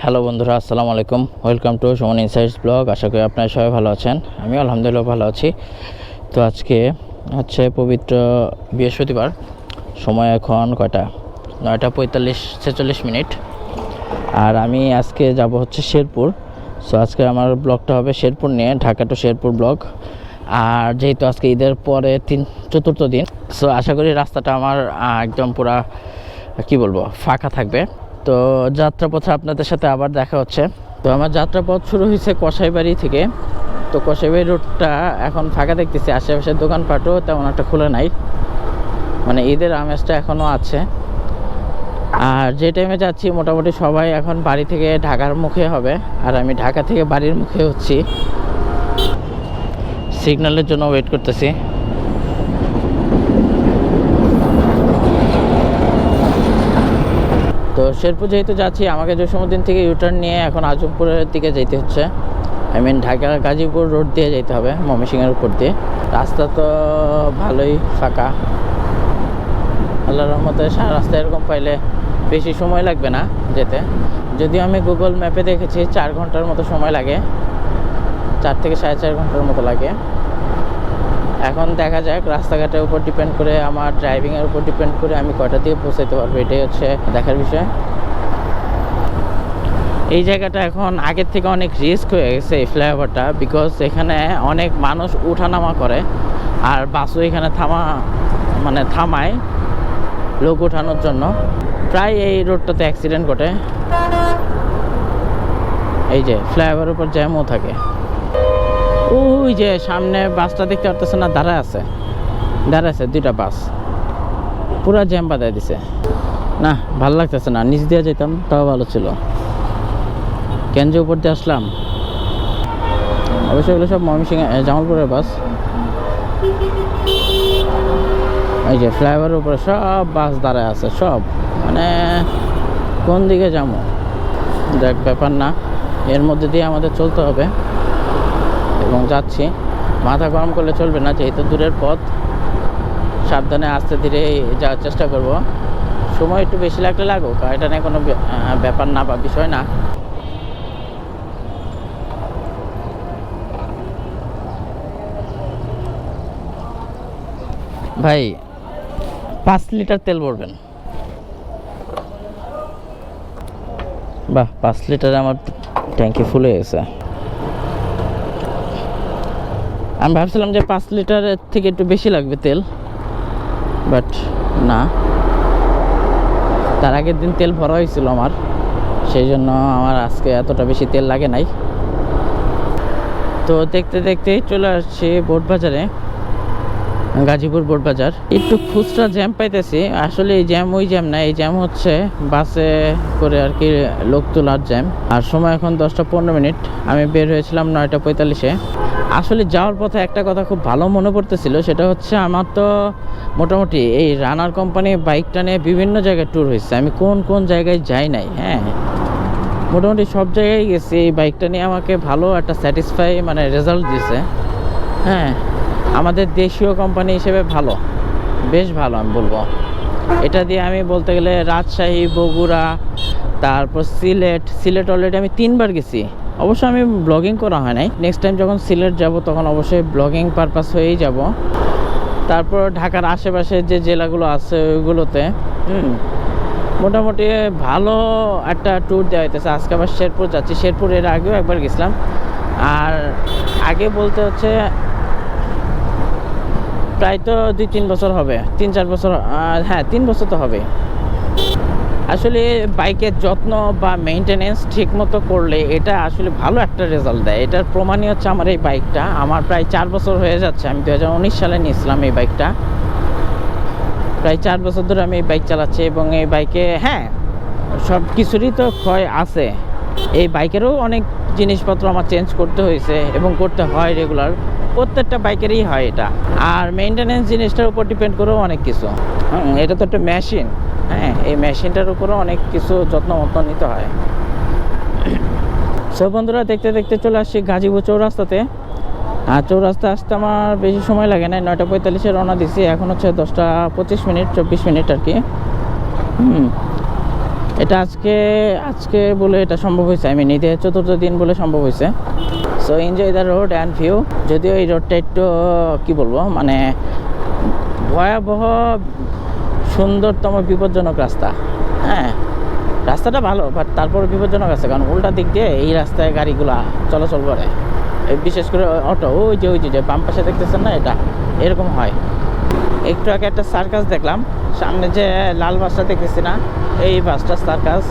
Hello বন্ধুরা, আসসালামু আলাইকুম। Welcome to Suman insights blog. আশা করি আপনারা সবাই ভালো আছেন। আমি আলহামদুলিল্লাহ ভালো আছি। তো আজকে হচ্ছে পবিত্র বৃহস্পতিবার, সময় এখন কয়টা, 9:45-46। আর আমি আজকে যাব হচ্ছে শেরপুর। সো আজকে আমার ব্লগটা হবে শেরপুর নিয়ে, ঢাকা টু শেরপুর ব্লগ। আর যেহেতু আজকে ঈদের পরে চতুর্থ দিন, সো আশা করি রাস্তাটা আমার একদম পুরা কি বলবো ফাঁকা থাকবে। তো যাত্রাপথে আপনাদের সাথে আবার দেখা হচ্ছে। তো আমার যাত্রাপথ শুরু হয়েছে কসাইবাড়ি থেকে। তো কসাইবাড়ি রোডটা এখন ফাঁকা দেখতেছি, আশেপাশের দোকানপাটও তেমন একটা খোলা নাই, মানে ঈদের আমেজটা এখনও আছে। আর যে টাইমে যাচ্ছি মোটামুটি সবাই এখন বাড়ি থেকে ঢাকার মুখে হবে, আর আমি ঢাকা থেকে বাড়ির মুখে হচ্ছি। সিগন্যালের জন্য ওয়েট করতেছি। তো শেরপুর যেহেতু যাচ্ছি, আমাকে জসীমউদ্দিন থেকে ইউটার্ন নিয়ে এখন আজমপুরের দিকে যেতে হচ্ছে। ঢাকা গাজীপুর রোড দিয়ে যেতে হবে, ময়মনসিংহের উপর দিয়ে। রাস্তা তো ভালোই ফাঁকা, আল্লাহর রহমতে। রাস্তা এরকম পাইলে বেশি সময় লাগবে না যেতে। যদিও আমি গুগল ম্যাপে দেখেছি 4 ঘন্টার মতো সময় লাগে, 4 থেকে 4.5 ঘন্টার মতো লাগে। এখন দেখা যাক, রাস্তাঘাটের উপর ডিপেন্ড করে, আমার ড্রাইভিংয়ের উপর ডিপেন্ড করে আমি কয়টা দিয়ে পৌঁছাতে পারবো, এটাই হচ্ছে দেখার বিষয়। এই জায়গাটা এখন আগের থেকে অনেক রিস্ক হয়ে গেছে, এই ফ্লাইওভারটা, বিকজ এখানে অনেক মানুষ উঠানামা করে, আর বাসও এখানে থামায় লোক ওঠানোর জন্য। প্রায় এই রোডটাতে অ্যাক্সিডেন্ট ঘটে। এই যে ফ্লাইওভারের উপর জ্যামও থাকে। ওই যে সামনে বাসটা দেখতে পারতেছে না, দাঁড়ায় আছে 2টা বাস, পুরা জ্যাম বাঁধায় দিছে। না, ভালো লাগতেছে না, নিচ দিয়ে যেতাম তাও ভালো ছিল। কেন যে উপর দিয়ে আসলাম। অবশ্যই এগুলো সব ময়মনসিংহ জামালপুরের বাস। এই যে ফ্লাইওভারের উপরে সব বাস দাঁড়ায় আছে, সব, মানে কোন দিকে যাবো দেখ, ব্যাপার না, এর মধ্যে দিয়ে আমাদের চলতে হবে এবং যাচ্ছি। মাথা গরম করলে চলবে না, যেহেতু দূরের পথ। সাবধানে আস্তে ধীরে যাওয়ার চেষ্টা করব। সময় একটু বেশি লাগলে লাগুক, এটা নিয়ে কোনো ব্যাপার না বা বিষয় না। ভাই 5 লিটার তেল ভরবেন। বাহ, 5 লিটারে আমার ট্যাঙ্কি ফুল হয়ে গেছে। আমি ভাবছিলাম যে 5 লিটারের থেকে একটু বেশি লাগবে তেল, বাট না, তার আগের দিন তেল ভরা হয়েছিল আমার, সেই জন্য আমার আজকে এতটা বেশি তেল লাগে নাই। তো দেখতে দেখতেই চলে আসছি বোটবাজারে, গাজীপুর বোটবাজার। একটু খুচরা জ্যাম পাইতেছি। আসলে এই জ্যাম ওই জ্যাম না, এই জ্যাম হচ্ছে বাসে করে আর কি লোক তোলার জ্যাম। আর সময় এখন 10:15। আমি বের হয়েছিলাম 9:45-এ। আসলে যাওয়ার পথে একটা কথা খুব ভালো মনে পড়তেছিল, সেটা হচ্ছে আমার তো মোটামুটি এই রানার কোম্পানি বাইকটা নিয়ে বিভিন্ন জায়গায় ট্যুর হয়েছে। আমি কোন কোন জায়গায় যাই নাই, হ্যাঁ, মোটামুটি সব জায়গায় গেছি। এই বাইকটা নিয়ে আমাকে ভালো একটা স্যাটিসফাই রেজাল্ট দিয়েছে। হ্যাঁ, আমাদের দেশীয় কোম্পানি হিসেবে ভালো, বেশ ভালো আমি বলবো। এটা দিয়ে আমি বলতে গেলে রাজশাহী, বগুড়া, তারপর সিলেট অলরেডি আমি 3বার গেছি। অবশ্য আমি ব্লগিং করা হয় নাই। নেক্সট টাইম যখন সিলেট যাব তখন অবশ্যই ব্লগিং পারপাস হয়েই যাব। তারপর ঢাকার আশেপাশে যে জেলাগুলো আছে ওইগুলোতে মোটামুটি ভালো একটা ট্যুর দেওয়া হইতেছে। আজকে আবার শেরপুর যাচ্ছি। শেরপুর এর আগেও একবার গেছিলাম, আর আগে বলতে হচ্ছে প্রায় তো 2-3 বছর হবে, 3-4 বছর, হ্যাঁ 3 বছর তো হবে। আসলে বাইকের যত্ন বা মেনটেনেন্স ঠিক মতো করলে এটা আসলে ভালো একটা রেজাল্ট দেয়। এটার প্রমাণই হচ্ছে আমার এই বাইকটা। আমার প্রায় 4 বছর হয়ে যাচ্ছে। আমি 2019 সালে নিয়েছিলাম এই বাইকটা। প্রায় 4 বছর ধরে আমি এই বাইক চালাচ্ছি, এবং এই বাইকে হ্যাঁ সব কিছুরই তো ক্ষয় আছে। এই বাইকেরও অনেক জিনিসপত্র আমার চেঞ্জ করতে হয়েছে এবং করতে হয় রেগুলার, প্রত্যেকটা বাইকেরই হয় এটা। আর মেনটেনেন্স জিনিসটার উপর ডিপেন্ড করেও অনেক কিছু। এটা তো একটা মেশিন, হ্যাঁ, এই মেশিনটার উপরেও অনেক কিছু যত্ন নিতে হয়। সব বন্ধুরা, দেখতে দেখতে চলে আসছি গাজীপুর চৌরাস্তাতে। আর চৌরাস্তা আসতে আমার বেশি সময় লাগে না, 9:45-এ রওনা দিছি। এখন হচ্ছে 10:25, 24 মিনিট আর কি। এটা আজকে আজকে বলে এটা সম্ভব হয়েছে, আমি নিতে চতুর্থ দিন বলে সম্ভব হয়েছে। So enjoy the road and view. যদিও এই রোডটা একটু কী বলবো, মানে ভয়াবহ সুন্দরতম বিপজ্জনক রাস্তা। হ্যাঁ, রাস্তাটা ভালো, বাট তারপর বিপজ্জনক আছে, কারণ উল্টা দিক দিয়ে এই রাস্তায় গাড়িগুলা চলাচল করে, বিশেষ করে অটো। ওই যে বাম পাশে দেখতেছেন না, এটা এরকম হয়। একটু আগে একটা সার্কাস দেখলাম, সামনে যে লাল বাসটা দেখতেছি না, এই বাসটা সার্কাস।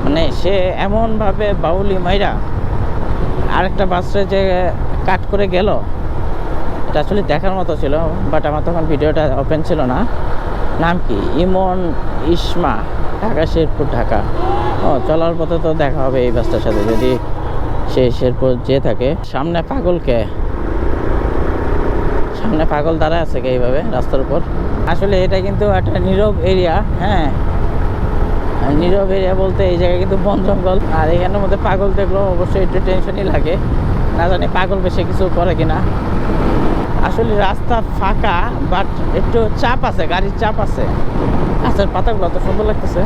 মানে সে এমনভাবে বাউলি মাইরা আরেকটা বাসে যে কাট করে গেল, এটা আসলে দেখার মতো ছিল, বাট আমার তখন ভিডিওটা ওপেন ছিল না। নাম কি? ইমন ইসমা, ঢাকা শেরপুর ঢাকা। ও, চলার পথে তো দেখা হবে এই বাসটার সাথে, যদি সে শেরপুর যেয়ে থাকে। সামনে পাগল দাঁড়ায় আছে কে এইভাবে রাস্তার উপর। আসলে এটা কিন্তু একটা নীরব এরিয়া। হ্যাঁ, নীরব এরিয়া বলতে এই জায়গায় কিন্তু বন জঙ্গল, আর এখানের মধ্যে পাগল দেখলেও অবশ্যই একটু টেনশনই লাগে, না জানি পাগল বেশি কিছু করে কিনা। আসলে রাস্তা ফাঁকা, বাট একটু চাপ আছে, গাড়ির চাপ আছে। গাছের পাতাগুলো তো সুন্দর লাগতেছে,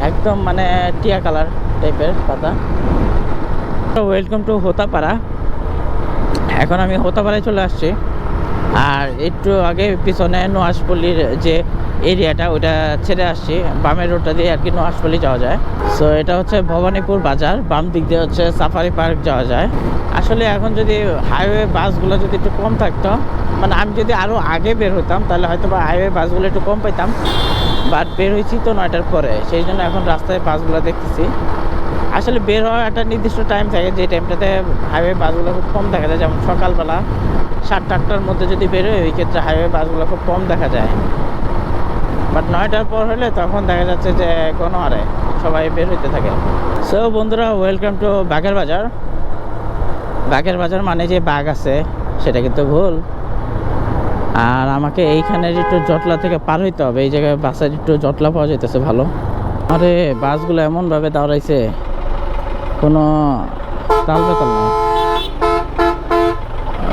একদম মানে টিয়া কালার টাইপের পাতা। Welcome to Hotapara. এখন আমি হোতাপাড়ায় চলে আসছি, আর একটু আগে পিছনে নোয়াশপল্লির যে এরিয়াটা, ওইটা ছেড়ে আসছি। বামের রোডটা দিয়ে আর কি নোয়াশপল্লি যাওয়া যায়। সো এটা হচ্ছে ভবানীপুর বাজার, বাম দিক দিয়ে হচ্ছে সাফারি পার্ক যাওয়া যায়। আসলে এখন যদি হাইওয়ে বাসগুলো যদি একটু কম থাকতো, মানে আমি যদি আরও আগে বের হতাম, তাহলে হয়তো বা হাইওয়ে বাসগুলো একটু কম পাইতাম। বাট বের হয়েছি তো 9টার পরে, সেই জন্য এখন রাস্তায় বাসগুলো দেখতেছি। আসলে বের হওয়ার একটা নির্দিষ্ট টাইম থাকে, যে টাইমটাতে হাইওয়ে বাসগুলো খুব কম দেখা যায়। যেমন সকালবেলা 7-8টার মধ্যে যদি বেরোয়, ওই ক্ষেত্রে হাইওয়ে বাসগুলো খুব কম দেখা যায়। বাট 9টার পর হলে তখন দেখা যাচ্ছে যে কোনো আরে সবাই বের হইতে থাকে। সো বন্ধুরা, ওয়েলকাম টু বাঘের বাজার। বাঘের বাজার মানে যে বাঘ আছে সেটা কিন্তু ভুল। আর আমাকে এইখানের একটু জটলা থেকে পার হইতে হবে। এই জায়গায় বাসের একটু জটলা পাওয়া যাইতেছে ভালো। আরে বাসগুলো এমনভাবে দাঁড়াইছে, কোনো তাল বেতাল নাই।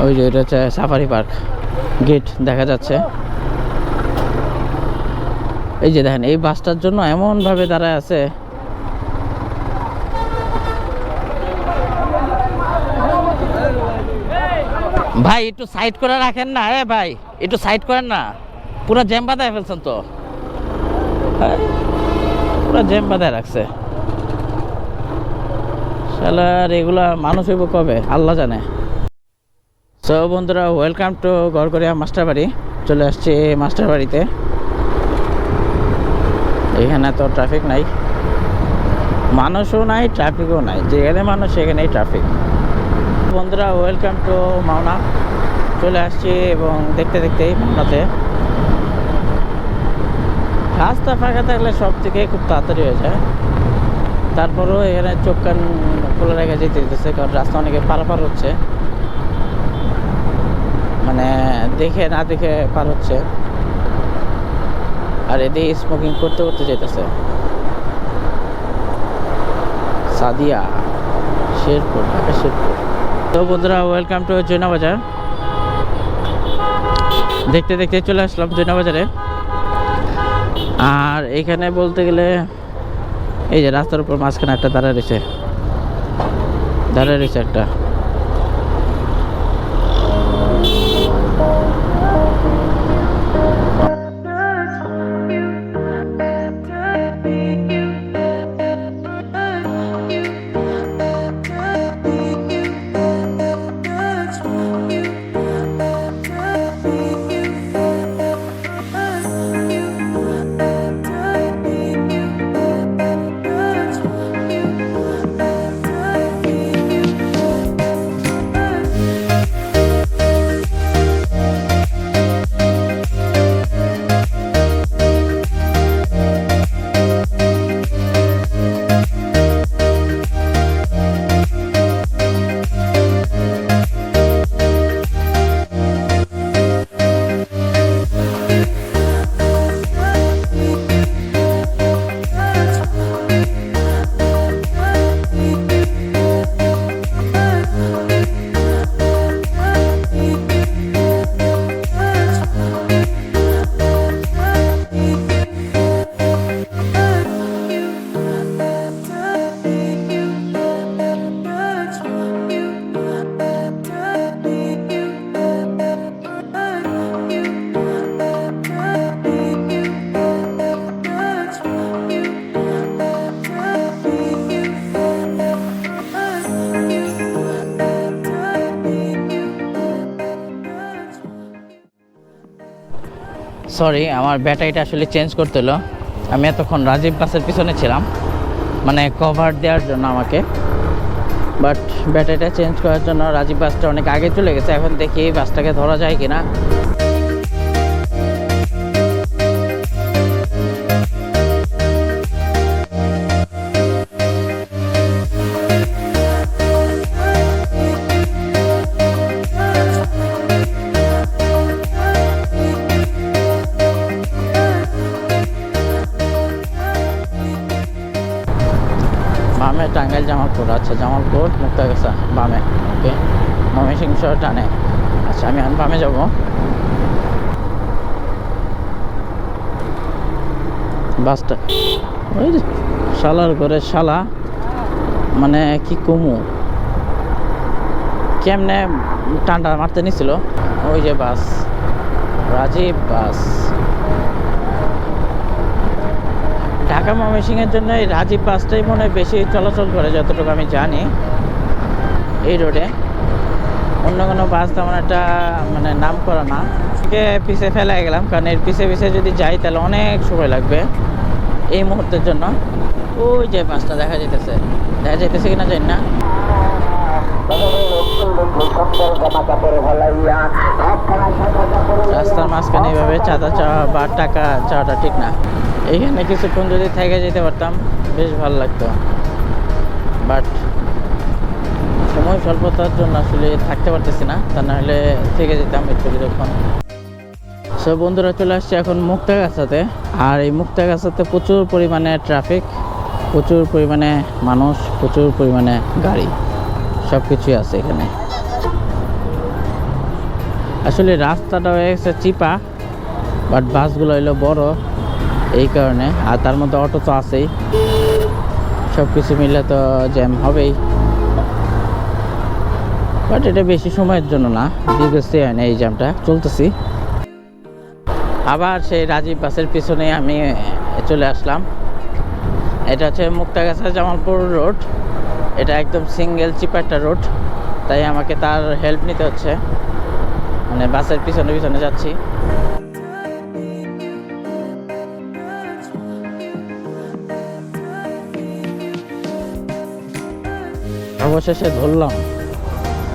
ওই যে এটা হচ্ছে সাফারি পার্ক গেট দেখা যাচ্ছে। এই যে দেখেন, এই বাসটার জন্য এমনভাবে দাঁড়ায় আছে। ভাই একটু সাইড করে রাখেন না, ভাই একটু সাইড করেন না, পুরো জ্যাম বাঁধায় ফেলছেন তো। পুরো জ্যাম বাঁধায় রাখছে শালার, এগুলা মানুষ হইব কবে আল্লাহ জানে। সো বন্ধুরা, ওয়েলকাম টু গড়গড়িয়া মাস্টার বাড়ি। চলে আসছি মাস্টার বাড়িতে। এখানে তো ট্রাফিক নাই, মানুষও নাই, ট্রাফিকও নাই। যেখানে মানুষ সেখানেই ট্রাফিক। বন্ধুরা, ওয়েলকাম টু মাওনা। চলে আসছি এবং দেখতে দেখতেই মাওনাতে। রাস্তা ফাঁকা থাকলে সব থেকে খুব তাড়াতাড়ি হয়ে যায়। তারপরেও এখানে চোখ কান খোলা রেখে যেতে দিতেছে, কারণ রাস্তা অনেকে পারাপার হচ্ছে, মানে দেখে না দেখে পার হচ্ছে। আর এদিকে স্মোকিং করতে করতে যেতেছে। সাদিয়া, শেরপুর, ঢাকা শেরপুর। তো বন্ধুরা, ওয়েলকাম টু জৈনা বাজার। দেখতে দেখতে চলে আসলাম জৈনা বাজারে। আর এখানে বলতে গেলে এই যে রাস্তার উপর মাঝখানে একটা দাঁড়ায় রয়েছে একটা। সরি, আমার ব্যাটারিটা আসলে চেঞ্জ করতে হলো। আমি এতক্ষণ রাজীব বাসের পিছনে ছিলাম, মানে কভার দেওয়ার জন্য আমাকে, বাট ব্যাটারিটা চেঞ্জ করার জন্য রাজীব বাসটা অনেক আগে চলে গেছে। এখন দেখি এই বাসটাকে ধরা যায় কিনা। বামে টাঙ্গাইল জামালপুর, আচ্ছা জামালপুর মুক্তাগাছা বামে, ওকে। ময়মনসিংহ শহর টানে, আচ্ছা আমি বামে যাব। বাসটা ওই যে শালার ঘরে শালা, মানে কি কমু, কেমনে টান্ডা মারতে নিছিল। ওই যে বাস, রাজীব বাস। ঢাকা ময়মনসিংহের জন্য এই রাজীব বাসটাই মনে হয় বেশি চলাচল করে যতটুকু আমি জানি এই রোডে। অন্য কোনো বাস তেমন একটা মানে নাম করা না। পিছে ফেলে গেলাম, কারণ এর পিছে পিছে যদি যাই তাহলে অনেক সময় লাগবে এই মুহূর্তের জন্য। ওই যে বাসটা দেখা যাইতেছে কিনা জানি না। রাস্তার মাঝখানে এইভাবে চাঁদা চাওয়া বা টাকা চাওয়াটা ঠিক না। এইখানে কিছুক্ষণ যদি থেকে যেতে পারতাম বেশ ভালো লাগতো, বাট সময় স্বল্পতার জন্য আসলে থাকতে পারতেছি না, তা নাহলে থেকে যেতাম একটু কিছুক্ষণ। সব বন্ধুরা চলে আসছে এখন মুক্তাগাছাতে। আর এই মুক্তাগাছাতে প্রচুর পরিমাণে ট্রাফিক, প্রচুর পরিমাণে মানুষ, প্রচুর পরিমাণে গাড়ি, সব কিছুই আছে এখানে। আসলে রাস্তাটা হয়ে গেছে চিপা, বাট বাসগুলো হইলো বড় এই কারণে। আর তার মধ্যে অটো তো আছেই, সব কিছু মিলে তো জ্যাম হবেই। বাট এটা বেশি সময়ের জন্য না, দীর্ঘস্থায়ী হয় না এই জ্যামটা, চলতেছি। আবার সেই রাজীব বাসের পিছনে আমি চলে আসলাম। এটা হচ্ছে মুক্তাগাছা জামালপুর রোড, এটা একদম সিঙ্গেল চিপা একটা রোড, তাই আমাকে তার হেল্প নিতে হচ্ছে, মানে বাসের পিছনে পিছনে যাচ্ছি। অবশেষে ধরলাম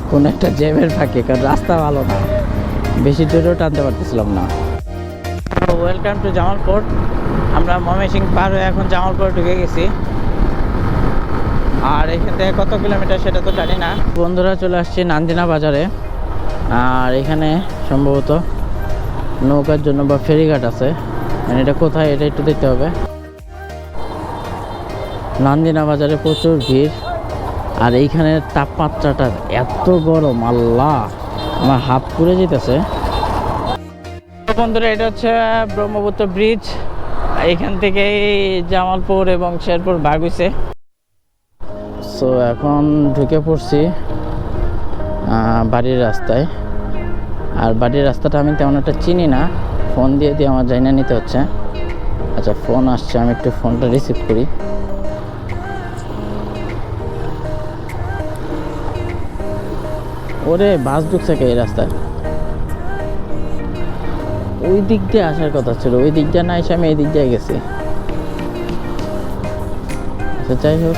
কোন একটা জ্যামের ফাঁকে, কারণ রাস্তা ভালো না, বেশি জোরেও টানতে পারতেছিলাম না। Welcome to Jamalpur. আমরা ময়মনসিংহ পার হয়ে এখন জামালপুর ঢুকে গেছি। আর এখান থেকে কত কিলোমিটার সেটা তো জানি না। বন্ধুরা চলে আসছি নান্দিনা বাজারে। আর এখানে সম্ভবত নৌকার জন্য বা ফেরিঘাট আছে, মানে এটা কোথায় এটা একটু দেখতে হবে। নান্দিনা বাজারে প্রচুর ভিড়। আর এইখানের তাপমাত্রাটা এত গরম, আল্লাহ আমার হাত পুড়ে যেতেছে। বন্ধুরা এটা হচ্ছে ব্রহ্মপুত্র ব্রিজ, এখান থেকে জামালপুর এবং শেরপুর ভাগ হইছে। সো এখন ঢুকে পড়ছি বাড়ির রাস্তায়। আর বাড়ির রাস্তাটা আমি তেমন একটা চিনি না, ফোন দিয়ে আমার জানা নিতে হচ্ছে। আচ্ছা ফোন আসছে, আমি একটু ফোনটা রিসিভ করি। ওরে বাস ঢুকছে কে এই রাস্তায়? ওই দিক দিয়ে আসার কথা ছিল, ওই দিক দিয়ে না এসে আমি এই দিক দিয়ে গেছি। আচ্ছা যাই হোক,